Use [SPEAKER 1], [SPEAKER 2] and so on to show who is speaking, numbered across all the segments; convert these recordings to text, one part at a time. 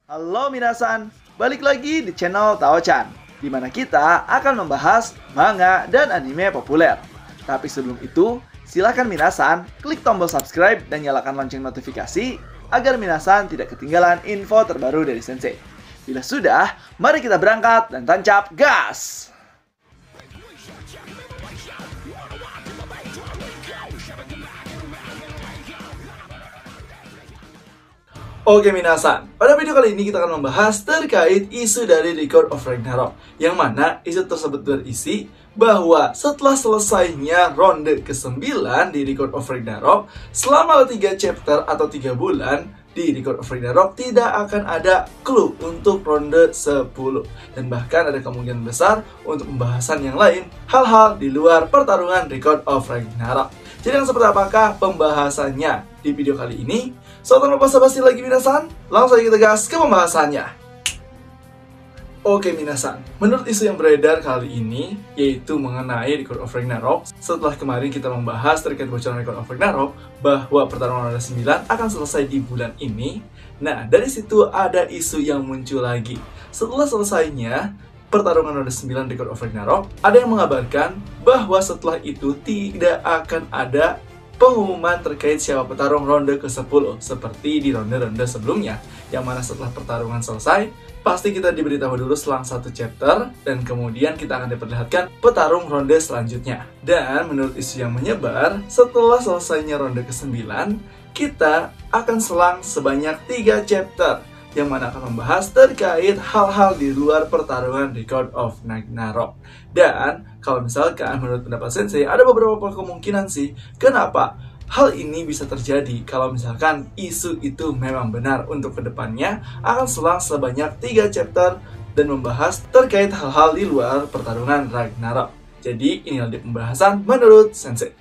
[SPEAKER 1] Halo minasan, balik lagi di channel Tao-chan, di mana kita akan membahas manga dan anime populer. Tapi sebelum itu, silakan minasan klik tombol subscribe dan nyalakan lonceng notifikasi agar minasan tidak ketinggalan info terbaru dari Sensei. Bila sudah, mari kita berangkat dan tancap gas! Oke minasan, pada video kali ini kita akan membahas terkait isu dari Record of Ragnarok, yang mana isu tersebut berisi bahwa setelah selesainya ronde ke-9 di Record of Ragnarok, selama 3 chapter atau 3 bulan di Record of Ragnarok tidak akan ada clue untuk ronde 10, dan bahkan ada kemungkinan besar untuk pembahasan yang lain, hal-hal di luar pertarungan Record of Ragnarok. Jadi yang seperti apakah pembahasannya di video kali ini? So, tanpa basa-basi lagi minasan, langsung saja kita gas ke pembahasannya. Oke minasan, menurut isu yang beredar kali ini, yaitu mengenai Record of Ragnarok, setelah kemarin kita membahas terkait bocoran Record of Ragnarok, bahwa pertarungan ronde 9 akan selesai di bulan ini. Nah, dari situ ada isu yang muncul lagi. Setelah selesainya pertarungan ronde 9 Record of Ragnarok, ada yang mengabarkan bahwa setelah itu tidak akan ada pengumuman terkait siapa petarung ronde ke-10 seperti di ronde-ronde sebelumnya, yang mana setelah pertarungan selesai pasti kita diberitahu dulu selang 1 chapter dan kemudian kita akan diperlihatkan petarung ronde selanjutnya. Dan menurut isu yang menyebar, setelah selesainya ronde ke-9 kita akan selang sebanyak 3 chapter yang mana akan membahas terkait hal-hal di luar pertarungan Record of Ragnarok. Dan kalau misalkan menurut pendapat Sensei, ada beberapa kemungkinan sih kenapa hal ini bisa terjadi kalau misalkan isu itu memang benar untuk kedepannya akan selang sebanyak 3 chapter dan membahas terkait hal-hal di luar pertarungan Ragnarok. Jadi inilah pembahasan menurut Sensei.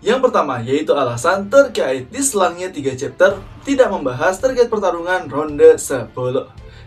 [SPEAKER 1] Yang pertama yaitu alasan terkait di selangnya 3 chapter tidak membahas terkait pertarungan ronde 10.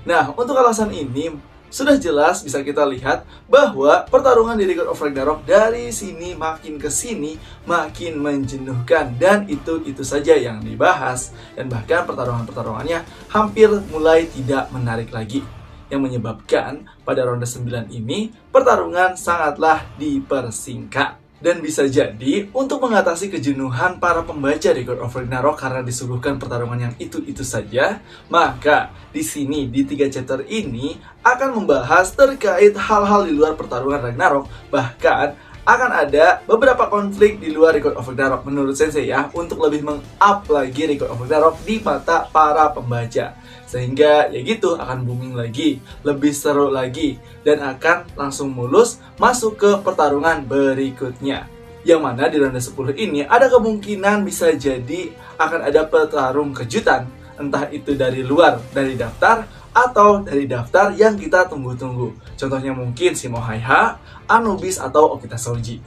[SPEAKER 1] Nah, untuk alasan ini sudah jelas bisa kita lihat bahwa pertarungan di Record of Ragnarok dari sini makin ke sini makin menjenuhkan, dan itu saja yang dibahas, dan bahkan pertarungannya hampir mulai tidak menarik lagi, yang menyebabkan pada ronde 9 ini pertarungan sangatlah dipersingkat. Dan bisa jadi untuk mengatasi kejenuhan para pembaca Record of Ragnarok karena disuguhkan pertarungan yang itu saja, maka di sini di 3 chapter ini akan membahas terkait hal-hal di luar pertarungan Ragnarok, bahkan akan ada beberapa konflik di luar Record of Ragnarok menurut Sensei ya, untuk lebih meng-up lagi Record of Ragnarok di mata para pembaca. Sehingga ya gitu akan booming lagi, lebih seru lagi, dan akan langsung mulus masuk ke pertarungan berikutnya. Yang mana di ronde 10 ini ada kemungkinan bisa jadi akan ada petarung kejutan, entah itu dari luar, dari daftar, atau dari daftar yang kita tunggu-tunggu. Contohnya mungkin Shimo Haiha, Anubis, atau Okita Souji.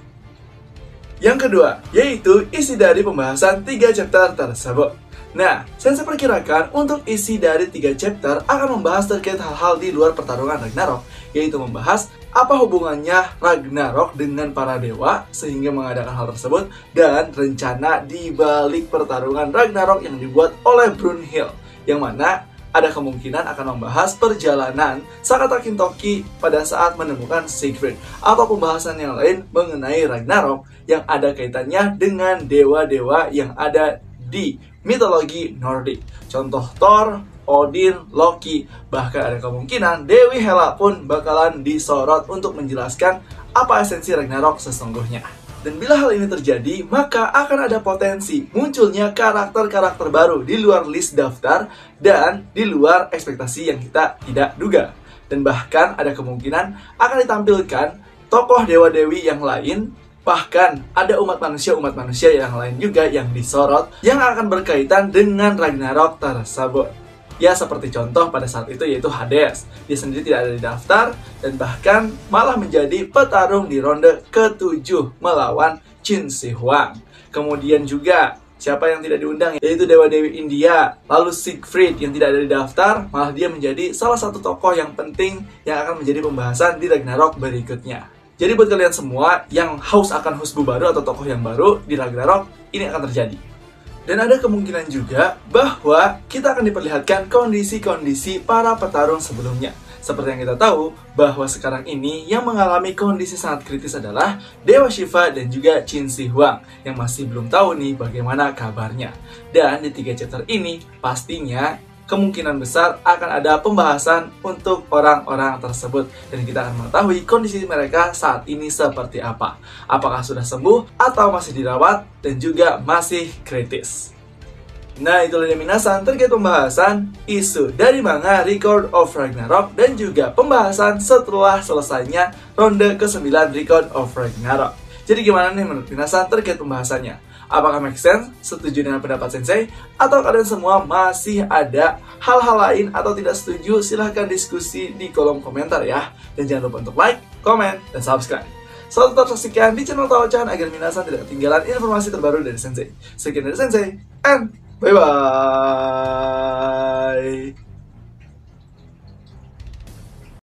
[SPEAKER 1] Yang kedua, yaitu isi dari pembahasan 3 chapter tersebut. Nah, Sensei perkirakan untuk isi dari 3 chapter akan membahas terkait hal-hal di luar pertarungan Ragnarok, yaitu membahas apa hubungannya Ragnarok dengan para dewa sehingga mengadakan hal tersebut, dan rencana di balik pertarungan Ragnarok yang dibuat oleh Brunhild, yang mana ada kemungkinan akan membahas perjalanan Sakata Kintoki pada saat menemukan Siegfried, atau pembahasan yang lain mengenai Ragnarok yang ada kaitannya dengan dewa-dewa yang ada di mitologi Nordik. Contoh Thor, Odin, Loki, bahkan ada kemungkinan Dewi Hela pun bakalan disorot untuk menjelaskan apa esensi Ragnarok sesungguhnya. Dan bila hal ini terjadi, maka akan ada potensi munculnya karakter-karakter baru di luar list daftar dan di luar ekspektasi yang kita tidak duga. Dan bahkan ada kemungkinan akan ditampilkan tokoh dewa-dewi yang lain, bahkan ada umat manusia yang lain juga yang disorot yang akan berkaitan dengan Ragnarok tersebut. Ya seperti contoh pada saat itu yaitu Hades. Dia sendiri tidak ada di daftar dan bahkan malah menjadi petarung di ronde ke-7 melawan Qin Shi Huang. Kemudian juga siapa yang tidak diundang yaitu Dewa-Dewi India. Lalu Siegfried yang tidak ada di daftar, malah dia menjadi salah satu tokoh yang penting yang akan menjadi pembahasan di Ragnarok berikutnya. Jadi buat kalian semua yang haus akan husbu baru atau tokoh yang baru di Ragnarok, ini akan terjadi. Dan ada kemungkinan juga bahwa kita akan diperlihatkan kondisi-kondisi para petarung sebelumnya. Seperti yang kita tahu, bahwa sekarang ini yang mengalami kondisi sangat kritis adalah Dewa Shiva dan juga Qin Shi Huang, yang masih belum tahu nih bagaimana kabarnya. Dan di 3 chapter ini, pastinya kemungkinan besar akan ada pembahasan untuk orang-orang tersebut. Dan kita akan mengetahui kondisi mereka saat ini seperti apa. Apakah sudah sembuh atau masih dirawat dan juga masih kritis. Nah, itulah dia minasan terkait pembahasan isu dari manga Record of Ragnarok dan juga pembahasan setelah selesainya ronde ke-9 Record of Ragnarok. Jadi gimana nih menurut minasan terkait pembahasannya? Apakah make sense? Setuju dengan pendapat Sensei? Atau kalian semua masih ada hal-hal lain atau tidak setuju? Silahkan diskusi di kolom komentar ya. Dan jangan lupa untuk like, komen, dan subscribe. Selalu tetap saksikan di channel Taochan agar minasan tidak ketinggalan informasi terbaru dari Sensei. Sekian dari Sensei, and bye-bye.